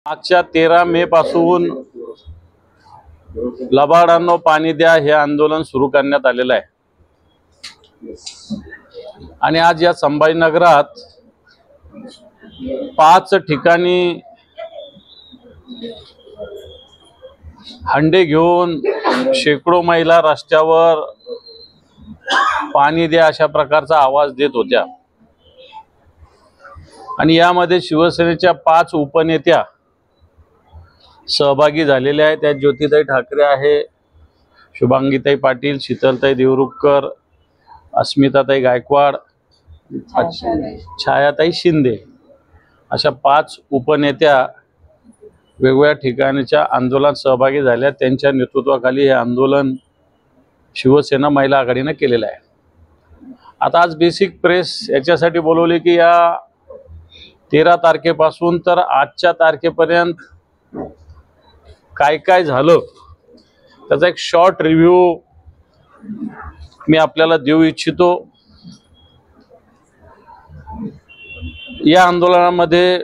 मागच्या 13 मे पासून लबाडांनो पाणी द्या हे आंदोलन सुरू करण्यात आलेलं आहे। आणि आज या संभाजीनगरात 5 ठिकाणी हंडे घेऊन शेकडो महिला रस्त्यावर पाणी द्या अशा प्रकारचा आवाज देत होत्या। आणि यामध्ये शिवसेनेच्या 5 उपनेत्या सहभागी झालेले आहेत। त्यात ज्योतिताई ठाकरे आहे, शुभांगीताई पाटील, शीतलताई देवरुखकर, अस्मिताताई गायकवाड, छायाताई शिंदे अशा 5 उपनेत्या वेगवेगळ्या ठिकाणच्या आंदोलनात सहभागी झाल्या। त्यांच्या नेतृत्वाखाली हे आंदोलन शिवसेना महिला आघाडीने केलेलं आहे। आता आज बेसिक प्रेस याच्यासाठी बोलवली की या 13 तारखेपासून तर आजच्या तारखेपर्यंत काय काय झालं त्याचा एक शॉर्ट रिव्ह्यू मी आपल्याला देऊ इच्छितो। या आंदोलनामध्ये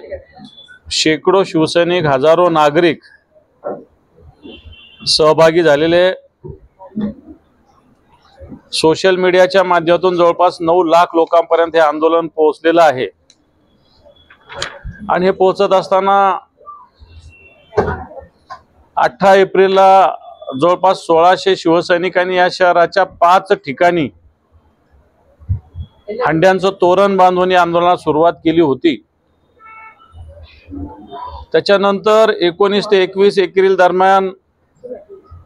शेकडो शिवसैनिक, हजारो नागरिक सहभागी झालेले। सोशल मीडियाच्या माध्यमातून जवळपास 9 लाख लोकांपर्यंत हे आंदोलन पोहोचलेलं आहे। आणि हे पोहोचत असताना 18 एप्रिलला जवळपास 1600 शिवसैनिकांनी या शहराच्या 5 ठिकाणी हंड्यांचं तोरण बांधून या आंदोलनाला सुरुवात केली होती। त्याच्यानंतर 19 ते 21 एप्रिल दरम्यान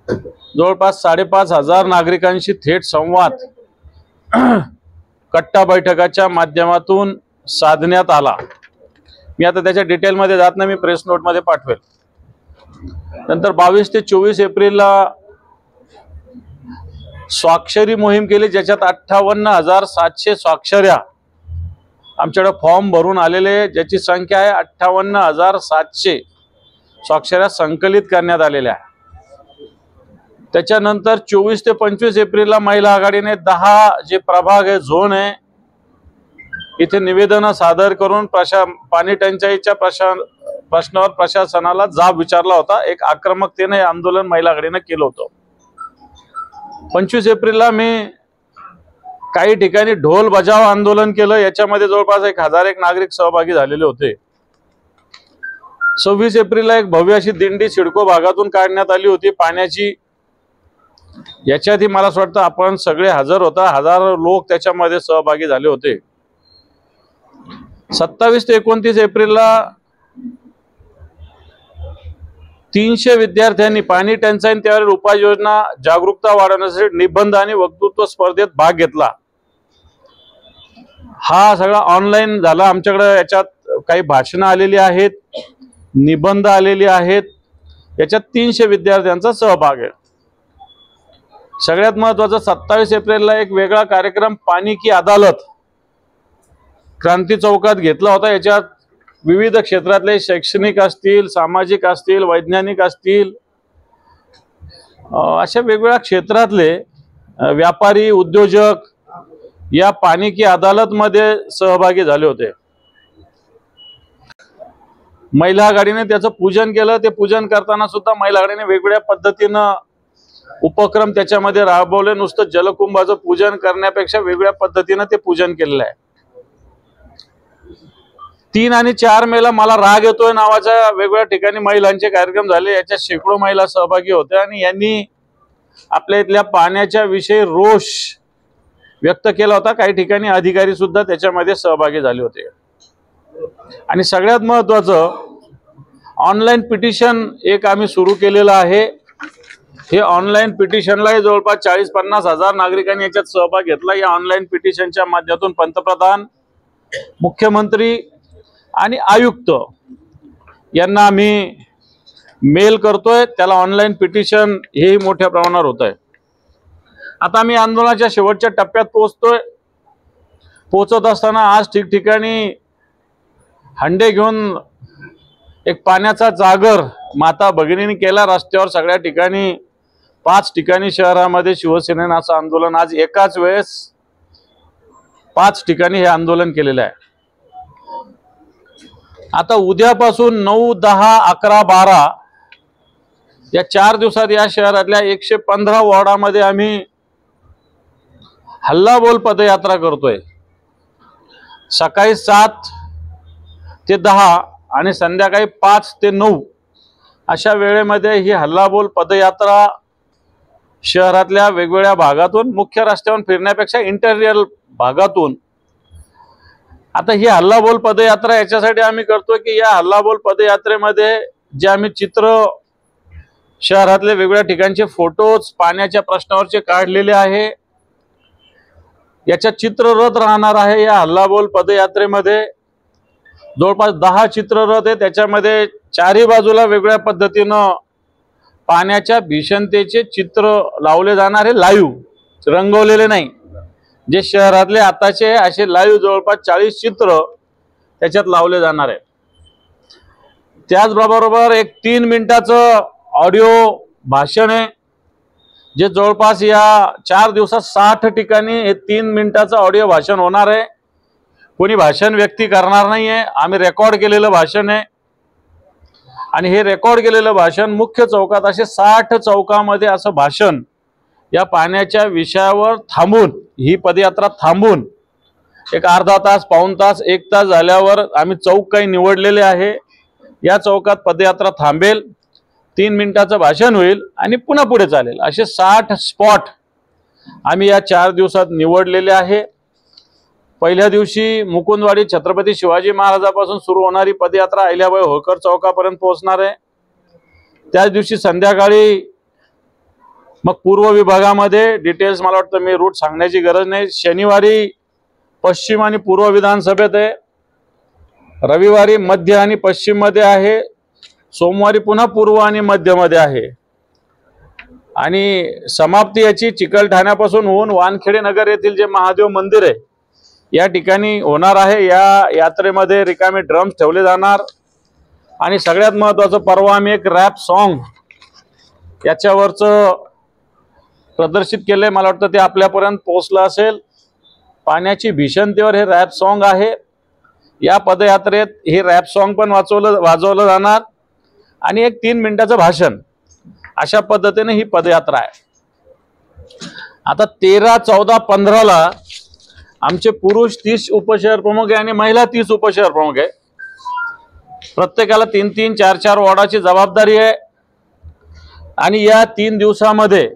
जवळपास 5,500 नागरिकांशी थेट संवाद कट्टा बैठकाच्या माध्यमातून साधण्यात आला। मी आता त्याच्या डिटेलमध्ये जात नाही, मी प्रेस नोटमध्ये पाठवेल। नंतर 22 ते 24 एप्रिलला स्वाक्षरी मोहीम केली, ज्याच्यात 58,700 स्वाक्षऱ्या आमच्याकडे फॉर्म भरून आलेले, ज्याची संख्या आहे 58,700 स्वाक्षऱ्या संकलित करण्यात आलेल्या आहे। त्याच्यानंतर 24 ते 25 एप्रिलला महिला आघाडीने 10 जे प्रभाग आहे, झोन आहे, इथे निवेदन सादर करून पाणी टंचाईच्या प्रश्नावर प्रशासनाला जाब विचारला होता। एक आक्रमकतेने हे आंदोलन महिला आघाडीने केलं होतं। 25 एप्रिलला मी काही ठिकाणी ढोल बजाव आंदोलन केलं, याच्यामध्ये जवळपास 1001 नागरिक सहभागी झालेले होते। 26 एप्रिलला एक भव्य अशी दिंडी सिडको भागातून काढण्यात आली होती पाण्याची। याच्यातही मला असं वाटतं आपण सगळे हजर होता, हजारो लोक त्याच्यामध्ये सहभागी झाले होते। 27 ते 29 एप्रिलला 300 विद्यार्थ्यांनी पाणी टंचाई त्यावर उपाययोजना जागरूकता वाढवण्यासाठी निबंध आणि वक्तृत्व स्पर्धेत भाग घेतला। हा सगळा ऑनलाईन झाला। आमच्याकडे याच्यात काही भाषणं आलेली आहेत, निबंध आलेली आहेत, याच्यात 300 विद्यार्थ्यांचा सहभाग आहे। सगळ्यात महत्त्वाचं 27 एप्रिलला एक वेगळा कार्यक्रम पाणी की अदालत क्रांती चौकात घेतला होता। याच्यात विविध क्षेत्रातले शैक्षणिक असतील, सामाजिक असतील, वैज्ञानिक असतील, अशा वेगवेगळ्या क्षेत्रातले व्यापारी, उद्योजक या पाणी की अदालत मध्ये सहभागी झाले होते। महिला आघाडीने त्याचं पूजन केलं। ते पूजन करताना सुद्धा महिला आघाडीने वेगवेगळ्या पद्धतीनं उपक्रम त्याच्यामध्ये राबवले। नुसतं जलकुंभाचं पूजन करण्यापेक्षा वेगळ्या पद्धतीनं ते पूजन केलेलं आहे। 3 आणि 4 मेला मला राग येतोय नावाच्या वेगवेगळ्या ठिकाणी महिलांचे कार्यक्रम झाले। याच्यात शेकडो महिला सहभागी होत्या आणि यांनी आपल्या इथल्या पाण्याच्या विषयी रोष व्यक्त केला होता। काही ठिकाणी अधिकारी सुद्धा त्याच्यामध्ये सहभागी झाले होते। आणि सगळ्यात महत्त्वाचं ऑनलाईन पिटिशन एक आम्ही सुरू केलेलं आहे। हे ऑनलाईन पिटिशनला जवळपास 40-50 हजार नागरिकांनी याच्यात सहभाग घेतला। या ऑनलाईन पिटिशनच्या माध्यमातून पंतप्रधान, मुख्यमंत्री आणि आयुक्त यांना आम्ही मेल करतोय। त्याला ऑनलाईन पिटिशन हेही मोठ्या प्रमाणावर होत आहे। आता आम्ही आंदोलनाच्या शेवटच्या टप्प्यात पोहोचत असताना आज ठिकठिकाणी हंडे घेऊन एक पाण्याचा जागर माता भगिनींनी केला रस्त्यावर। सगळ्या ठिकाणी 5 ठिकाणी शहरामध्ये शिवसेनेनं असं आंदोलन आज एकाच वेळेस 5 ठिकाणी हे आंदोलन केलेलं आहे। आता उद्यापासून 9, 10, 11, 12 या 4 दिवसात या शहरातल्या 115 वॉर्डामध्ये आम्ही हल्लाबोल पदयात्रा करतोय। सकाळी 7 ते 10 आणि संध्याकाळी 5 ते 9 अशा वेळेमध्ये ही हल्लाबोल पदयात्रा शहरातल्या वेगवेगळ्या भागातून, मुख्य रस्त्यावरून फिरण्यापेक्षा इंटेरियर भागातून, आता ही हल्लाबोल पदयात्रा याच्यासाठी आम्ही करतोय की या हल्लाबोल पदयात्रेमध्ये जे आम्ही चित्र शहरातले वेगवेगळ्या ठिकाणचे फोटोज पाण्याच्या प्रश्नावरचे काढलेले आहे, याच्या चित्ररथ राहणार आहे। या हल्लाबोल पदयात्रेमध्ये जवळपास 10 चित्ररथ आहे। त्याच्यामध्ये चारही बाजूला वेगवेगळ्या पद्धतीनं पाण्याच्या भीषणतेचे चित्र लावले जाणार आहे, लाईव्ह, रंगवलेले नाही। जे शहरातले आताचे असे लाईव्ह जवळपास 40 चित्र त्याच्यात लावले जाणार आहे। त्याचबरोबर एक 3 मिनिटाचं ऑडिओ भाषण आहे, जे जवळपास या 4 दिवसात 60 ठिकाणी हे 3 मिनिटाचं ऑडिओ भाषण होणार आहे। कोणी भाषण व्यक्ती करणार नाहीये, आम्ही रेकॉर्ड केलेलं भाषण आहे आणि हे रेकॉर्ड केलेलं भाषण मुख्य चौकात असे 60 चौकामध्ये असं भाषण या पाण्याच्या विषयावर थांबून, ही पदयात्रा थांबून एक अर्धा तास, पाऊण तास, 1 तास झाल्यावर आम्ही चौक काही निवडलेले आहे, या चौकात पदयात्रा थांबेल, 3 मिनिटाचं भाषण होईल आणि पुन्हा पुढे चालेल। असे 60 स्पॉट आम्ही या 4 दिवसात निवडलेले आहे। पहिल्या दिवशी मुकुंदवाडी छत्रपती शिवाजी महाराजांपासून सुरू होणारी पदयात्रा अहिल्याबाई होळकर चौकापर्यंत पोहोचणार आहे। त्याच दिवशी संध्याकाळी मग पूर्व विभागामध्ये डिटेल्स मला वाटतं मी रूट सांगण्याची गरज नाही। शनिवारी पश्चिम आणि पूर्व विधानसभेत आहे, रविवारी मध्य आणि पश्चिम मध्ये आहे, सोमवारी पुन्हा पूर्व आणि मध्य मध्ये आहे आणि समाप्ती याची चिकलठाण्यापासून होऊन वानखेडे नगर येथील जे महादेव मंदिर आहे या ठिकाणी होणार आहे। या यात्रेमध्ये रिकामे ड्रम्स ठेवले जाणार आणि सगळ्यात महत्त्वाचं परवा आम्ही एक रॅप सॉन्ग याच्यावरचं प्रदर्शित केलंय, मला वाटतं ते आपल्यापर्यंत पोहोचलं असेल। पाण्याची भीषणतेवर हे रॅप सॉन्ग आहे। या पदयात्रेत हे रॅप सॉन्ग पण वाजवलं जाणार आणि एक 3 मिनिटाचं भाषण, अशा पद्धतीने ही पदयात्रा आहे। आता 13, 14, 15ला आमचे पुरुष 30 उपशहर प्रमुख आहे आणि महिला 30 उपशहर प्रमुख आहे। प्रत्येकाला 3-3, 4-4 वॉर्डाची जबाबदारी आहे आणि या 3 दिवसामध्ये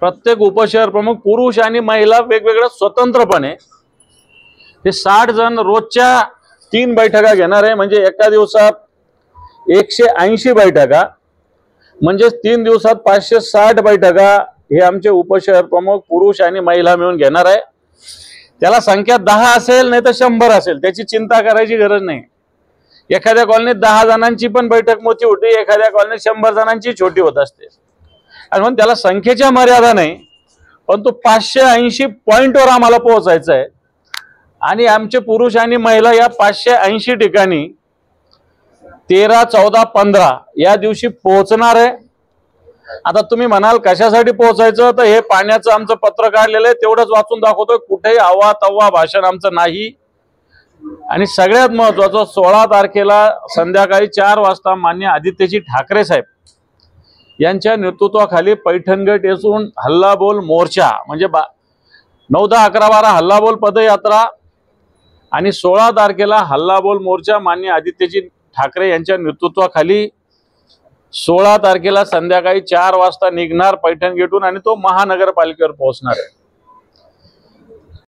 प्रत्येक उपशहर प्रमुख पुरुष आणि महिला वेगवेगळ्या स्वतंत्रपणे हे 60 जण रोजच्या 3 बैठका घेणार आहे। म्हणजे एका दिवसात 180 बैठका, म्हणजे 3 दिवसात 560 बैठका हे आमचे उपशहर प्रमुख पुरुष आणि महिला मिळून घेणार आहे। त्याला संख्या 10 असेल नाही तर 100 असेल, त्याची चिंता करायची गरज नाही। एखाद्या कॉलनीत 10 जणांची पण बैठक मोठी होती, एखाद्या कॉलनीत 100 जणांची छोटी होत असते आणि म्हणून त्याला संख्येच्या मर्यादा नाही, पण तो 580 पॉइंटवर आम्हाला पोहोचायचं आहे आणि आमचे पुरुष आणि महिला या 580 ठिकाणी 13, 14, 15 या दिवशी पोहोचणार आहे। आता तुम्ही म्हणाल कशासाठी पोहोचायचं, तर हे पाण्याचं आमचं पत्र काढलेलं आहे तेवढंच वाचून दाखवतोय, कुठेही आवा तवा भाषण आमचं नाही। आणि सगळ्यात महत्त्वाचं 16 तारखेला संध्याकाळी 4 वाजता माननीय आदित्यजी ठाकरे साहेब यांच्या नेतृत्वाखाली पैठणगेट येथून हल्लाबोल मोर्चा, म्हणजे 9, 10, 11, 12 हल्लाबोल पदयात्रा आणि 16 तारखेला हल्लाबोल मोर्चा माननीय आदित्यजी ठाकरे यांच्या नेतृत्वाखाली 16 तारखेला संध्याकाळी 4 वाजता निघणार पैठणगेटून आणि तो महानगरपालिकेवर पोहोचणार आहे।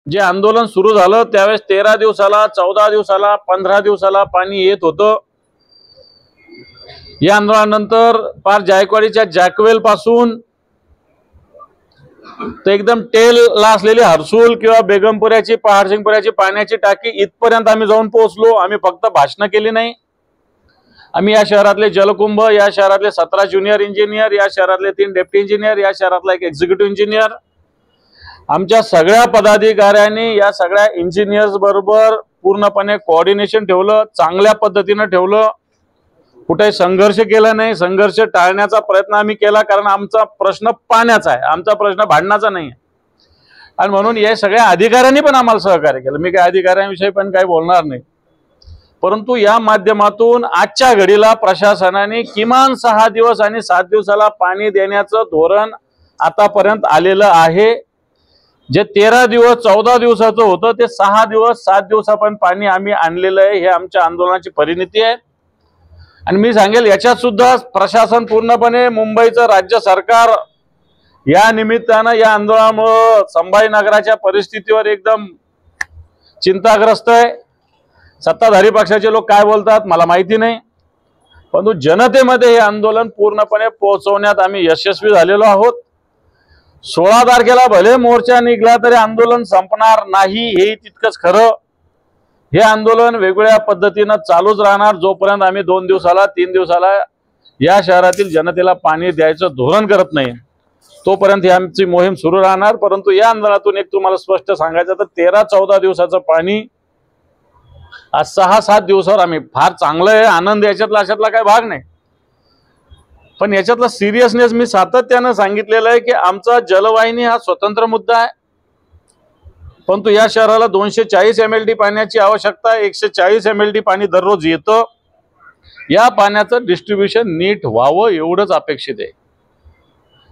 जे आंदोलन सुरू झालं त्यावेळेस 13 दिवसाला, 14 दिवसाला, 15 दिवसाला पाणी येत होतं। या आंदोलनानंतर पार जायकवाडीच्या जॅकवेल पासून तर एकदम टेलला असलेली हर्सूल किंवा बेगमपुऱ्याची, पहाडसिंगपुऱ्याची पाण्याची टाकी इथपर्यंत आम्ही जाऊन पोहोचलो। आम्ही फक्त भाषण केली नाही, आम्ही या शहरातले जलकुंभ, या शहरातले 17 ज्युनियर इंजिनियर, या शहरातले 3 डेप्टी इंजिनियर, या शहरातला एक एक्झिक्युटिव्ह इंजिनियर, आमच्या सगळ्या पदाधिकाऱ्यांनी या सगळ्या इंजिनियर्स बरोबर पूर्णपणे कोऑर्डिनेशन ठेवलं, चांगल्या पद्धतीने ठेवलं, कुठे संघर्ष केला नाही। संघर्ष टाळण्याचा प्रयत्न आम्ही केला, कारण आमचा प्रश्न पाण्याचा आहे, आमचा प्रश्न भांडणाचा नाही आहे। आणि म्हणून या सगळ्या अधिकाऱ्यांनी पण आम्हाला सहकार्य केलं। मी काही अधिकाऱ्यांविषयी पण काही बोलणार नाही, परंतु या माध्यमातून आजच्या घडीला प्रशासनाने किमान 6 दिवस आणि 7 दिवसाला पाणी देण्याचं धोरण आतापर्यंत आलेलं आहे। जे 13 दिवस 14 दिवसाचं होतं ते 6 दिवस 7 दिवसापर्यंत पाणी आम्ही आणलेलं आहे। हे आमच्या आंदोलनाची परिणती आहे। आणि मी सांगेल याच्यात सुद्धा प्रशासन पूर्णपणे मुंबईचं राज्य सरकार या निमित्तानं या आंदोलनामुळे संभाजीनगराच्या परिस्थितीवर एकदम चिंताग्रस्त आहे। सत्ताधारी पक्षाचे लोक काय बोलतात मला माहिती नाही, परंतु जनतेमध्ये हे आंदोलन पूर्णपणे पोहोचवण्यात आम्ही यशस्वी झालेलो आहोत। 16 तारखेला भले मोर्चा निघला तरी आंदोलन संपणार नाही हे तितकंच खरं। हे आंदोलन वेगवेगळ्या पद्धतीने चालूच राहणार जोपर्यंत आम्ही 2 दिवसाला 3 दिवसाला या शहरातील जनतेला पाणी द्यायचं धोरण करत नाही तोपर्यंत ही आमची मोहीम सुरू राहणार। परंतु या आंदोलनातून एक तुम्हाला स्पष्ट सांगायचं तर 13-14 दिवसाचं पाणी आज 6-7 दिवसावर आम्ही फार चांगलं आहे, आनंद याच्यातला काही भाग नाही, पण याच्यातला सिरियसनेस मी सातत्यानं सांगितलेलं आहे की आमचा जलवाहिनी हा स्वतंत्र मुद्दा आहे। परंतु या शहराला 240 MLD पाण्याची आवश्यकता, 140 MLD पाणी दररोज येतं। या पाण्याचं डिस्ट्रीब्युशन नीट व्हावं एवढंच अपेक्षित आहे।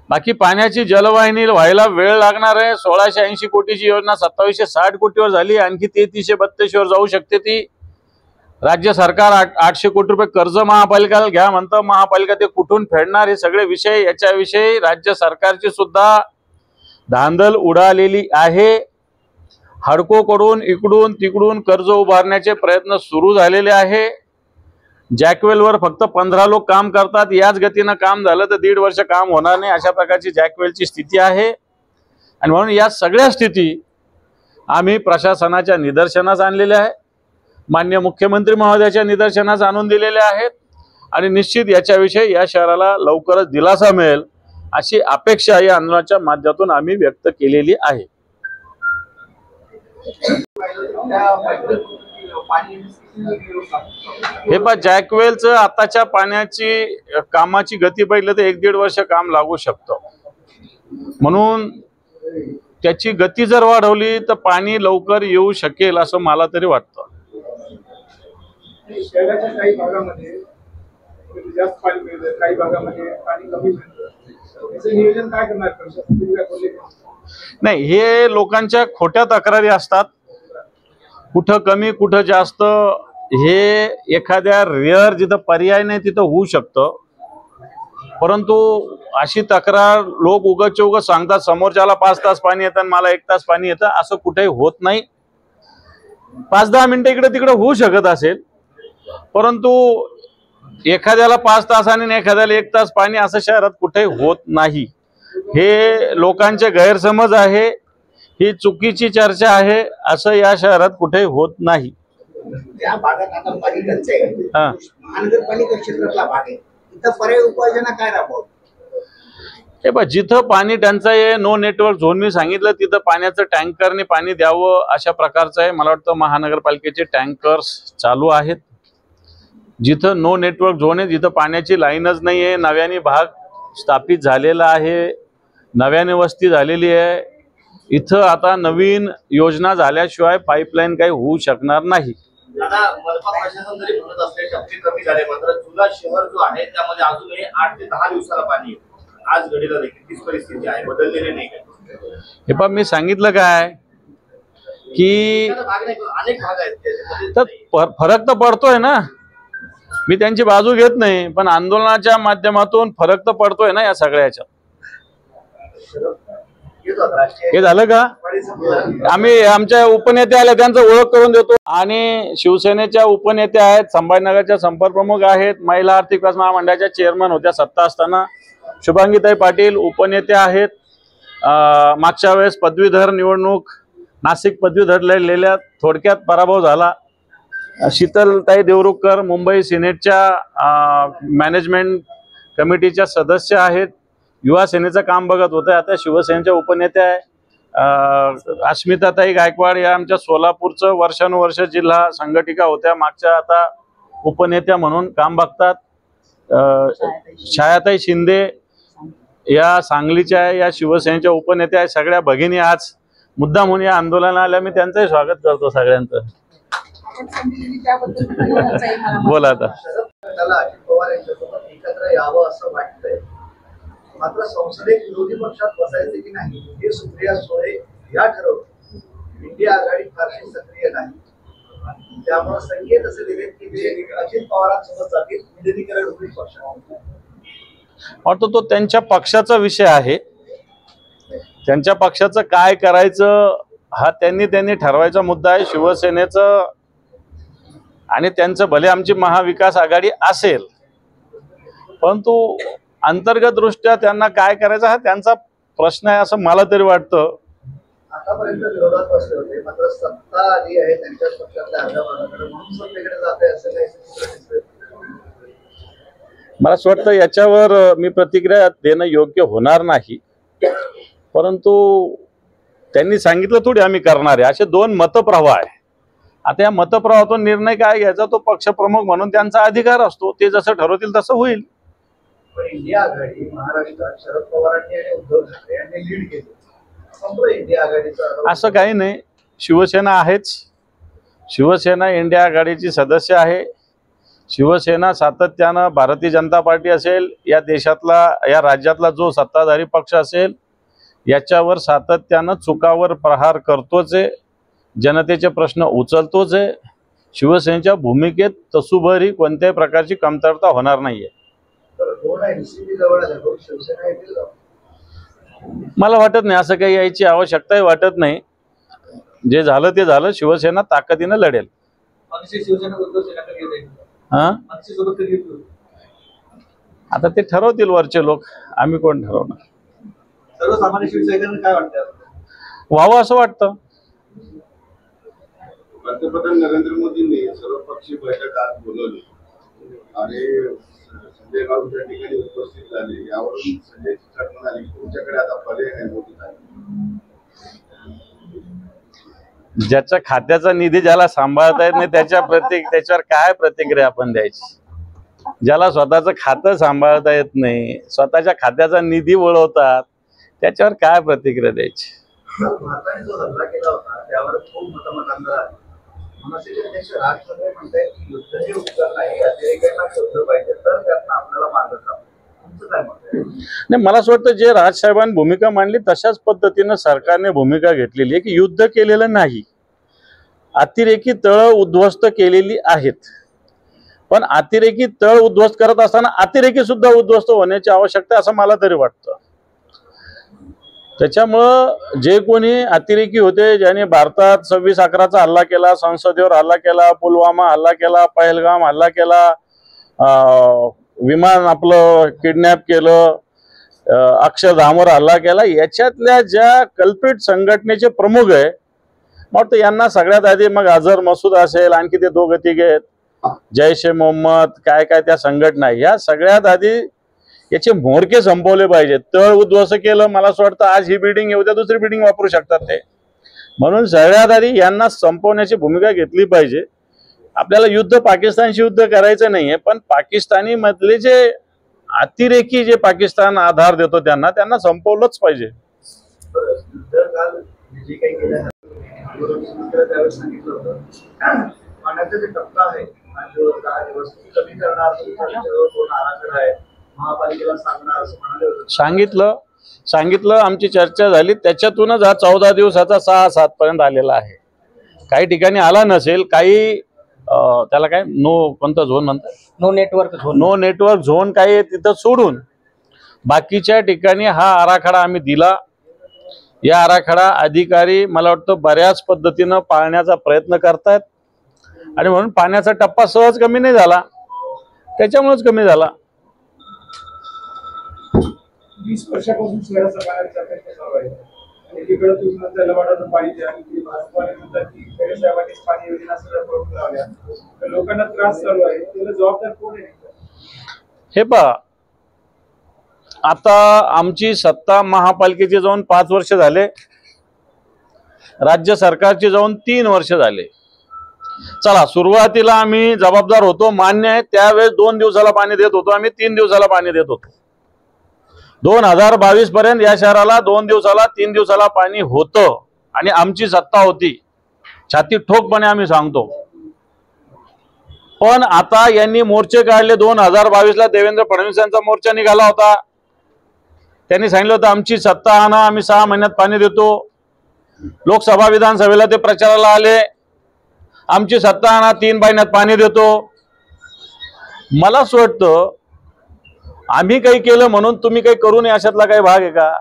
बाकी पाण्याची जलवाहिनी व्हायला वेळ लागणार आहे। 1680 कोटीची योजना 2760 कोटीवर झाली, आणखी 3332 वर जाऊ शकते ती। राज्य सरकार 800 कोटी रुपये कर्ज महापालिकेला घ्या म्हणतं, महापालिका ते कुठून फेडणार हे सगळे विषय, याच्याविषयी राज्य सरकारची सुद्धा धांदल उडालेली आहे। हडकोकडून इकडून तिकडून कर्ज उभारण्याचे प्रयत्न सुरू झालेले आहे। जॅकवेलवर फक्त 15 लोक काम करतात, याच गतीनं काम झालं तर 1.5 वर्ष काम होणार नाही, अशा प्रकारची जॅकवेलची स्थिती आहे। आणि म्हणून या सगळ्या स्थिती आम्ही प्रशासनाच्या निदर्शनास आणलेल्या आहे, माननीय मुख्यमंत्री महोदयाच्या निदर्शनास आणून दिलेल्या आहेत। आणि निश्चित याच्याविषयी या शहराला लवकरच दिलासा मिळेल अशी अपेक्षा या आंदोलनाच्या माध्यमातून आम्ही व्यक्त केलेली आहे। हे पहा, जॅकवेलचं आताच्या पाण्याची कामाची गती पाहिलं तर 1-1.5 वर्ष काम लागू शकतं, म्हणून त्याची गती जर वाढवली तर पाणी लवकर येऊ शकेल असं मला तरी वाटतं। शहराच्या काही भागामध्ये जास्त पाणी मिळतं, काही भागामध्ये पाणी कमी मिळतं, याचं नियोजन काय करणार प्रशासन? नाही, हे लोकांच्या खोट्या तक्रारी असतात, कुठं कमी कुठं जास्त, हे एखाद्या रेअर जिथं पर्याय नाही तिथं होऊ शकतं। परंतु अशी तक्रार लोक उगाच सांगतात, समोरच्याला 5 तास पाणी येतं आणि मला 1 तास पाणी येतं, असं कुठेही होत नाही। 5-10 मिनिटं इकडे तिकडे होऊ शकत असेल, परंतु एखाद्याला 5 तास आणि एखाद्याला 1 तास पाणी असं शहरात कुठेही होत नाही। हे लोकांचे गैरसमज आहे, ही चुकीची चर्चा आहे, असं या शहरात कुठेही होत नाही। त्या भागात आता पाणी टंचाई आहे, महानगरपालिका क्षेत्रातला भाग आहे, इथं पर्याय उपाययोजना काय राबवतात? हे बघ, जिथं पाणी टंचाई आहे, नो नेटवर्क झोन मी सांगितलं तिथं पाण्याचं टँकरने पाणी द्यावं अशा प्रकारचं आहे। मला वाटतं महानगरपालिकेचे टँकर्स चालू आहेत। जिथं नो नेटवर्क झोन आहे, जिथं पाण्याची लाईनच नाही आहे, नव्याने भाग स्थापित झालेला आहे, नव्याने वस्ती झालेली आहे, इथं आता नवीन योजना झाल्याशिवाय पाईपलाईन काही होऊ शकणार नाही। आता मनपा प्रशासन जरी म्हणत असले टक्के कमी झाले, मात्र जुना शहर जो आहे त्यामध्ये अजूनही 8 ते 10 दिवसाला पाणी येतं। आज घडीला देखील तीच परिस्थिती आहे, बदललेली नाही काय? हे पण मी सांगितलं काय की अनेक भाग आहेत तर फरक तर पडतोय ना, मी त्यांची बाजू घेत नाही, पण आंदोलनाच्या माध्यमातून फरक तर पडतोय ना या सगळ्याच्या। हे झालं का? आम्ही आमच्या उपनेते आले त्यांचं ओळख करून देतो, आणि शिवसेनेच्या उपनेते आहेत, संभाजीनगरच्या संपर्क प्रमुख आहेत, महिला आर्थिक विकास महामंडळाच्या चेअरमन होत्या सत्ता असताना, शुभांगीताई पाटील उपनेते आहेत, मागच्या वेळेस पदवीधर निवडणूक नाशिक पदवीधर लढलेल्या थोडक्यात पराभव झाला, शीतलताई देवरुखकर मुंबई सिनेटच्या मॅनेजमेंट कमिटीच्या सदस्य आहेत, युवा सेनेचं काम बघत होते, आता शिवसेनेच्या उपनेत्या आहे। अस्मिताताई गायकवाड या आमच्या सोलापूरचं वर्षानुवर्ष जिल्हा संघटिका होत्या, मागच्या आता उपनेत्या म्हणून काम बघतात। छायाताई शिंदे या सांगलीच्या आहे, या शिवसेनेच्या उपनेत्या आहे। सगळ्या भगिनी आज मुद्दाम म्हणून या आंदोलनाला आल्या, मी त्यांचंही स्वागत करतो सगळ्यांचं। आपण संधी दिली त्याबद्दल धन्यवाद मला. बोला आता. शरद पवारांना अजित पवार यांच्यासोबत एकत्र यावं असं वाटतंय, मात्र संसदेत विरोधी पक्षात बसायचे की नाही हे सुप्रिया सुळे या ठरवलं. इंडिया आघाडी फारशी सक्रिय नाही, त्यामुळे संकेत असे दिले की ते अजित पवारांसोबत जातील, विलीनीकरण होईल पक्षात. वाटतं तो त्यांच्या पक्षाचा विषय आहे. त्यांच्या पक्षाचं काय करायचं हा त्यांनी ठरवायचा मुद्दा आहे. शिवसेनेचं आणि त्यांचं भले आमची महाविकास आघाडी असेल, परंतु अंतर्गत दृष्ट्या त्यांना काय करायचं हा त्यांचा प्रश्न आहे असं मला तरी वाटतं. आतापर्यंत विरोधात बसले होते, मात्र सत्ता आली आहे त्यांच्याच पक्षातल्या अर्ध्या भागाकडे, म्हणून सत्तेकडे जाते असं काही. मला असं वाटतं याच्यावर मी प्रतिक्रिया देणं योग्य होणार नाही, परंतु त्यांनी सांगितलं थोडी आम्ही करणार आहे. असे दोन मतप्रवाह आहे. आता या मतप्रवाहातून निर्णय काय घ्यायचा तो पक्षप्रमुख म्हणून त्यांचा अधिकार असतो. ते जसं ठरवतील तसं होईल. पण इंडिया आघाडी महाराष्ट्रात शरद पवारांनी आणि उद्धव ठाकरे यांनी लीड केली. संपलं इंडिया आघाडीचं. असं काही नाही. शिवसेना आहेच. शिवसेना इंडिया आघाडीची सदस्य आहे. शिवसेना सातत्यानं भारतीय जनता पार्टी असेल, या देशातला या राज्यातला जो सत्ताधारी पक्ष असेल याच्यावर सातत्यानं चुकावर प्रहार करतोच आहे. जनतेचे प्रश्न उचलतोच आहे. शिवसेनेच्या भूमिकेत तसूभरही कोणत्याही प्रकारची कमतरता होणार नाहीये. मला वाटत नाही असं काही यायची आवश्यकताही वाटत नाही. जे झालं ते झालं. शिवसेना ताकदीनं लढेल. आता ते ठरवतील वरचे लोक, आम्ही कोण ठरवणार. सर्वसामान्य शिवसैनिकांना काय वाटतं? व्हावं असं वाटतं. पंतप्रधान नरेंद्र मोदींनी सर्वपक्षीय बैठक आज बोलवली आणि संजय राऊत त्या ठिकाणी उपस्थित झाले. यावरून संजय चिकाट म्हणाले तुमच्याकडे आता पर्याय नाही मोदी साहेब. ज्याच्या खात्याचा निधी ज्याला सांभाळता येत नाही त्याच्यावर काय प्रतिक्रिया आपण द्यायची. ज्याला स्वतःचं खातं सांभाळता येत नाही, स्वतःच्या खात्याचा निधी वळवतात, त्याच्यावर काय प्रतिक्रिया द्यायची. भारताने जो हल्ला केला होता त्यावर खूप मतमतांतर आहे. मनसेचे अध्यक्ष राज ठाकरे म्हणतात की युद्ध हे उत्तर नाही, अतिरेक्यांना शोधलं पाहिजे तर त्यातनं आपल्याला मार्ग सापडेल. तुमचं काय मत आहे? नाही, मला असं वाटतं जे राजसाहेबांनी भूमिका मांडली तशाच पद्धतीनं सरकारने भूमिका घेतलेली आहे की युद्ध केलेलं नाही, अतिरेकी तळ उद्ध्वस्त केलेली आहेत. पण अतिरेकी तळ उद्ध्वस्त करत असताना अतिरेकी सुद्धा उद्ध्वस्त होण्याची आवश्यकता असं मला तरी वाटतं. त्याच्यामुळं जे कोणी अतिरेकी होते, ज्याने भारतात 26/11चा हल्ला केला, संसदेवर हल्ला केला, पुलवामा हल्ला केला, पहलगाम हल्ला केला, विमान आपलं किडनॅप केलं, अक्षरधामवर हल्ला केला, याच्यातल्या ज्या कल्पित संघटनेचे प्रमुख आहे, मग यांना सगळ्यात आधी मग अझर मसूद असेल, आणखी ते दोघं तिघे आहेत, जैश ए मोहम्मद, काय काय त्या संघटना, या सगळ्यात आधी याचे म्होरके संपवले पाहिजेत. तळ उद्ध्वस्त केलं, मला असं वाटतं आज ही बिल्डिंग आहे, उद्या दुसरी बिल्डिंग वापरू शकतात ते. म्हणून सगळ्यात आधी यांना संपवण्याची भूमिका घेतली पाहिजे. आपल्याला युद्ध पाकिस्तानशी युद्ध करायचं नाहीये, पण पाकिस्तानी मधले जे अतिरेकी जे पाकिस्तान आधार देतो त्यांना संपवलंच पाहिजे. जे काही केलं त्यावेळेस सांगितलं होतं पाण्याचा जे टप्पा आहे 10 दिवस कमी करणार, आराखडा आहे, महापालिकेला सांगणार असं म्हणाले होते. सांगितलं आमची चर्चा झाली, त्याच्यातूनच हा 14 दिवसाचा 6-7 पर्यंत आलेला आहे. काही ठिकाणी आला नसेल, काही त्याला काय कोणता झोन म्हणतात, नो नेटवर्क झोन काही तिथं सोडून बाकीच्या ठिकाणी हा आराखडा आम्ही दिला. या आराखडा अधिकारी मला वाटतं बऱ्याच पद्धतीनं पाळण्याचा प्रयत्न करतायत आणि म्हणून पाण्याचा टप्पा सहज कमी नाही झाला, त्याच्यामुळेच कमी झाला. 20 वर्षापासून शहराचा पाण्याचा प्रश्न चालू आहे. एकीकडे तुम्ही म्हणता लबाडाचं पाणी द्या, भाजपाने म्हणतात की खरे साहेबांनीच पाणी योजना सगळ्या करून लावल्या, तर लोकांना त्रास चालू आहे. त्याला जबाबदार कोण आहे? हे पहा, आता आमची सत्ता महापालिकेची जाऊन 5 वर्ष झाले, राज्य सरकारची जाऊन 3 वर्ष झाले. चला, सुरुवातीला आम्ही जबाबदार होतो, मान्य आहे. त्यावेळेस 2 दिवसाला पाणी देत होतो आम्ही, 3 दिवसाला पाणी देत होतो. 2022 पर्यंत या शहराला 2 दिवसाला 3 दिवसाला पाणी होतं आणि आमची सत्ता होती. छाती ठोकपणे आम्ही सांगतो. पण आता यांनी मोर्चे काढले. 2022ला देवेंद्र फडणवीसांचा मोर्चा निघाला होता. त्यांनी सांगितलं होतं आमची सत्ता आणा, आम्ही 6 महिन्यात पाणी देतो. लोकसभा विधानसभेला ते प्रचाराला आले, आमची सत्ता आणा, 3 महिन्यात पाणी देतो. मला असं वाटतं आम्ही काही केलं म्हणून तुम्ही काही करू नये अशातला काही भाग आहे का?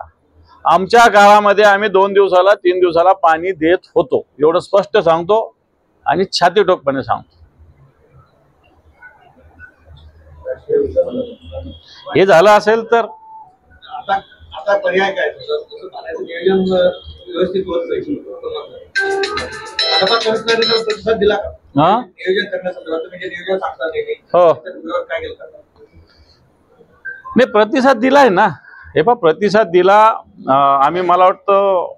आमच्या काळामध्ये आम्ही 2 दिवसाला 3 दिवसाला पाणी देत होतो, एवढं स्पष्ट सांगतो आणि छातीठोकपणे सांगतो. हे झालं असेल तर आता पर्याय काय? पाण्याचं नियोजन व्यवस्थित होत नाही. प्रतिसाद दिला का नियोजन करण्यासंदर्भात? म्हणजे नियोजन सांगता येईल हो काय केलं? नाही, प्रतिसाद दिलाय ना. हे पहा, प्रतिसाद दिला. आम्ही, मला वाटतं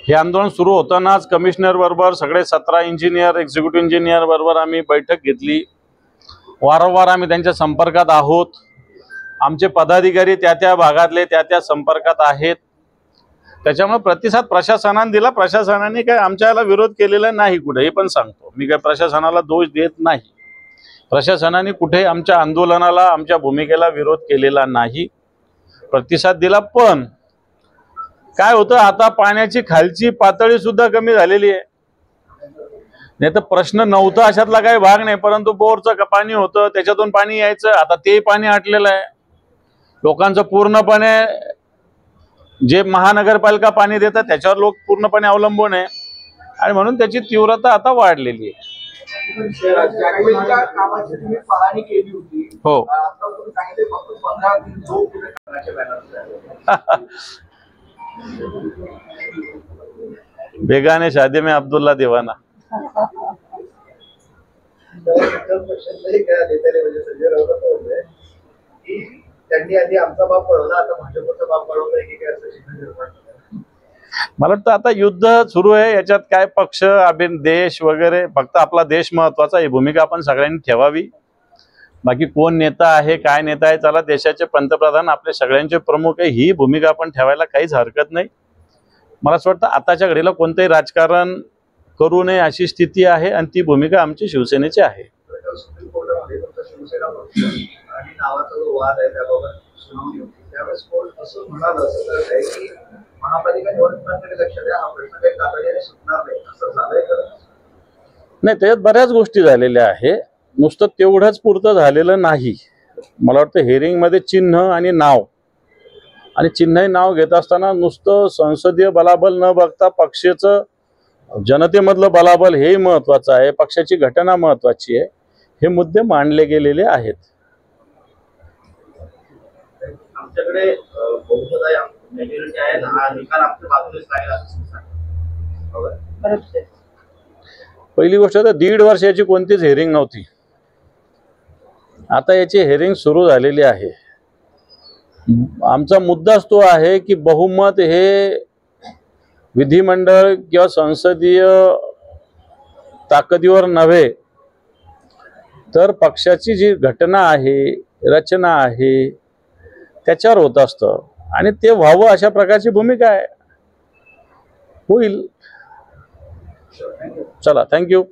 हे आंदोलन सुरू होतानाच कमिशनर बरोबर सगळे 17 इंजिनियर, एक्झिक्युटिव्ह इंजिनियर बरोबर आम्ही बैठक घेतली. वारंवार आम्ही त्यांच्या संपर्कात आहोत. आमचे पदाधिकारी त्या भागातले त्या संपर्कात आहेत. त्याच्यामुळे प्रतिसाद प्रशासनाने दिला. प्रशासनाने काय आमच्या याला विरोध केलेला नाही कुठे, हे पण सांगतो मी. काय प्रशासनाला दोष देत नाही. प्रशासनाने कुठे आमच्या आंदोलनाला, आमच्या भूमिकेला विरोध केलेला नाही, प्रतिसाद दिला. पण काय होतं, आता पाण्याची खालची पातळी सुद्धा कमी झालेली आहे. नाही तर प्रश्न नव्हता अशातला काही भाग नाही, परंतु बोरचं पाणी होतं, त्याच्यातून पाणी यायचं. आता ते पाणी आटलेलं आहे. लोकांचं पूर्णपणे जे महानगरपालिका पाणी देतात त्याच्यावर लोक पूर्णपणे अवलंबून आहे आणि म्हणून त्याची तीव्रता आता वाढलेली आहे. कामाची तुम्ही पाहणी केली होती. हो. आता तुम्ही सांगितले फक्त 15 दिन लोक कुठे करण्याचे बॅनर. बेगाने शादी में अब्दुल्ला दिवाना. संजय राऊत बोलले की त्यांनी आधी आमचा बाप पळवला, आता भाजपचा बाप पळवलाय की काय, असं शिकवण निर्माण. मला वाटतं आता युद्ध सुरू आहे, याच्यात काय पक्ष, देश वगैरे, फक्त आपला देश महत्वाचा. ही भूमिका आपण सगळ्यांनी ठेवावी. बाकी कोण नेता आहे, काय नेता आहे, चला देशाचे पंतप्रधान आपले सगळ्यांचे प्रमुख आहे, ही भूमिका आपण ठेवायला काहीच हरकत नाही. मला असं वाटतं आताच्या घडीला कोणतेही राजकारण करू नये अशी स्थिती आहे आणि ती भूमिका आमची शिवसेनेची आहे. सुप्रीम कोर्टामध्ये फक्त शिवसेना पक्ष आणि नावाचा जो वाद आहे त्याबाबत सुनावणी होती. त्यावेळेस कोर्ट असं म्हणालं, असं करत आहे की महापालिका निवडणुकांकडे लक्ष द्या, हा प्रश्न काही तातडीने सुटणार नाही, असं झालंय का? नाही, त्याच्यात बऱ्याच गोष्टी झालेल्या आहे. नुसतं तेवढंच पुरतं झालेलं नाही. मला वाटतं हेअरिंगमध्ये चिन्ह आणि नाव, आणि चिन्ह नाव घेत असताना नुसतं संसदीय बलाबल न बघता पक्षाचं, जनतेमधलं बलाबल हे महत्वाचं आहे, पक्षाची घटना महत्वाची आहे, हे मुद्दे मांडले गेलेले आहेत. आमच्याकडे बहुमत आहे, मेजॉरिटी आहे, हा निकाल आमच्या बाजूनेच लागेल असं सांगतात. पहिली गोष्ट तर 1.5 वर्षाची कोणतीच हेअरिंग नव्हती. आता याची हेअरिंग सुरू झालेली आहे. आमचा मुद्दाच तो आहे की बहुमत हे विधिमंडळ किंवा संसदीय ताकदीवर नव्हे, तर पक्षाची जी घटना आहे, रचना आहे, त्याच्यावर होत असतं आणि ते व्हावं अशा प्रकारची भूमिका आहे. होईल. चला, थँक्यू.